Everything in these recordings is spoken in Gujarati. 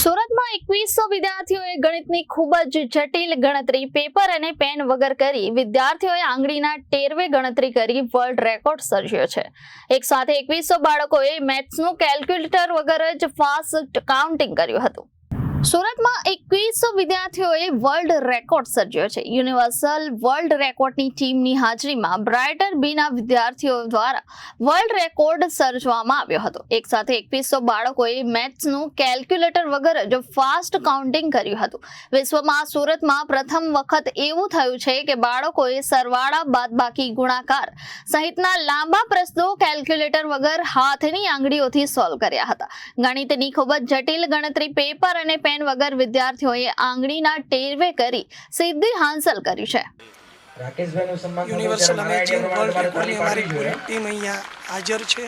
સુરતમાં 2100 વિદ્યાર્થીઓએ ગણિતની ખૂબ જ જટિલ ગણતરી પેપર અને પેન વગર કરી વિદ્યાર્થીઓએ આંગળીના ટેરવે ગણતરી કરી વર્લ્ડ રેકોર્ડ સર્જ્યો છે। એક સાથે 2100 બાળકોએ મેથ્સનું કેલ્ક્યુલેટર વગર જ ફાસ્ટ કાઉન્ટિંગ કર્યું હતું। સુરતમાં 2100 વિદ્યાર્થીઓએ વર્લ્ડ રેકોર્ડ સર્જ્યો છે। યુનિવર્સલ વર્લ્ડ રેકોર્ડની ટીમની હાજરીમાં બ્રાઇટર બીના વિદ્યાર્થીઓ દ્વારા વર્લ્ડ રેકોર્ડ સર્જવામાં આવ્યો હતો। એક સાથે 2100 બાળકોએ મેથ્સનું કેલ્ક્યુલેટર વગર જ ફાસ્ટ કાઉન્ટિંગ કર્યું હતું। વિશ્વમાં સુરતમાં પ્રથમ વખત એવું થયું છે કે બાળકોએ સરવાળા, બાદબાકી, ગુણાકાર સહિતના લાંબા પ્રશ્નો કેલ્ક્યુલેટર વગર હાથની આંગળીઓથી સોલ્વ કર્યા હતા। ગણિતની ખૂબ જ જટિલ ગણતરી પેપર અને પેન વગર વિદ્યાર્થીઓએ આંગળીના ટેરવે કરી સિદ્ધિ હાંસલ કરી છે। યુનિવર્સલ અમેઝિંગ વર્લ્ડ રેકોર્ડની અમારી પૂરી ટીમ અહીંયા હાજર છે।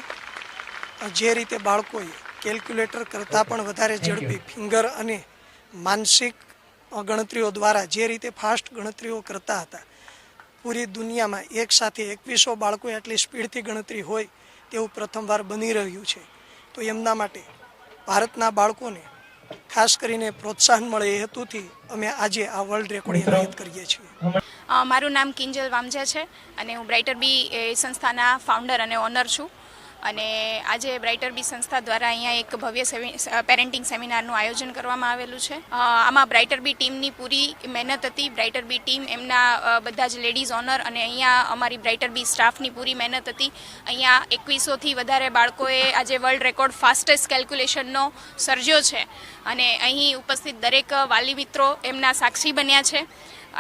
જે રીતે બાળકોએ કેલ્ક્યુલેટર કરતાં પણ વધારે ઝડપી ફિંગર અને માનસિક ગણતરીઓ દ્વારા જે રીતે ફાસ્ટ ગણતરીઓ કરતા હતા, પૂરી દુનિયામાં એક સાથે 2100 બાળકોએ આટલી સ્પીડથી ગણતરી હોય તેવું પ્રથમવાર બની રહ્યું છે। તો એમના માટે ભારતના બાળકોને ખાસ કરીને પ્રોત્સાહન મળે એ હેતુથી અમે આજે આ વર્લ્ડ રેકોર્ડ એનાયત કરીએ છીએ। મારું નામ કિંજલ વામજા છે અને હું બ્રાઇટર બી સંસ્થાના ફાઉન્ડર અને ઓનર છું। અને આજે બ્રાઇટર બી સંસ્થા દ્વારા અહીંયા એક ભવ્ય પેરેન્ટિંગ સેમિનારનું આયોજન કરવામાં આવેલું છે। આમાં બ્રાઇટર બી ટીમની પૂરી મહેનત હતી। બ્રાઇટર બી ટીમ એમના બધા જ લેડીઝ ઓનર અને અહીંયા અમારી બ્રાઇટર બી સ્ટાફની પૂરી મહેનત હતી। અહીંયા 2100થી વધારે બાળકોએ આજે વર્લ્ડ રેકોર્ડ ફાસ્ટેસ્ટ કેલ્ક્યુલેશનનો સર્જ્યો છે અને અહીં ઉપસ્થિત દરેક વાલી મિત્રો એમના સાક્ષી બન્યા છે।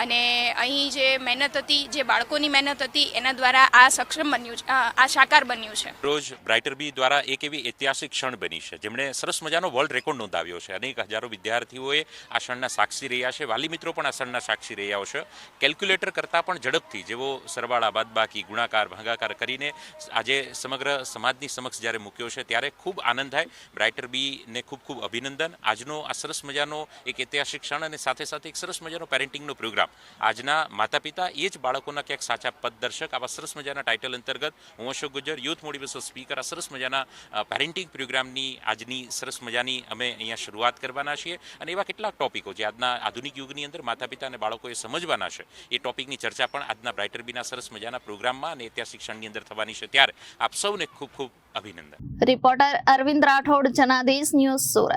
અને અહીં જે મહેનત હતી, જે બાળકોની મહેનત હતી, એના દ્વારા આ સક્ષમ બન્યું, આ સાકાર બન્યું છે। રોજ બ્રાઇટર બી દ્વારા એક એવી ઐતિહાસિક ક્ષણ બની છે જેમણે સરસ મજાનો વર્લ્ડ રેકોર્ડ નોંધાવ્યો છે। અનેક હજારો વિદ્યાર્થીઓએ આ ક્ષણના સાક્ષી રહ્યા છે। વાલી મિત્રો પણ આ ક્ષણના સાક્ષી રહ્યા છે। કેલ્ક્યુલેટર કરતાં પણ ઝડપથી જેવો સરવાળા, બાદબાકી, ગુણાકાર, ભાગાકાર કરીને આજે સમગ્ર સમાજની સમક્ષ જ્યારે મૂક્યો છે ત્યારે ખૂબ આનંદ થાય। બ્રાઇટર બીને ખૂબ ખૂબ અભિનંદન। આજનો આ સરસ મજાનો એક ઐતિહાસિક ક્ષણ અને સાથે સાથે એક સરસ મજાનો પેરેન્ટિંગનો પ્રોગ્રામ આજના માતા પિતા એ જ બાળકોના ક્યાંક સાચા પથદર્શક આવા સરસ મજાના ટાઇટલ અંતર્ગત હું Ashok Gujjar, youth motivation speaker, આ સરસ મજાના પેરેન્ટિંગ પ્રોગ્રામની આજની સરસ મજાની અમે અહીંયા શરૂઆત કરવાના છીએ। અને એવા કેટલાક ટોપિકો જે આજના આધુનિક યુગની અંદર માતા પિતા અને બાળકોએ સમજવાના છે એ ટોપિકની ચર્ચા પણ આજના બ્રાઇટર બીના સરસ મજાના પ્રોગ્રામમાં અને ઐતિહાસિક ક્ષણની અંદર થવાની છે। ત્યારે આપ સૌને ખૂબ ખૂબ અભિનંદન। Reporter Arvind Rathod, Janadesh news, Surat.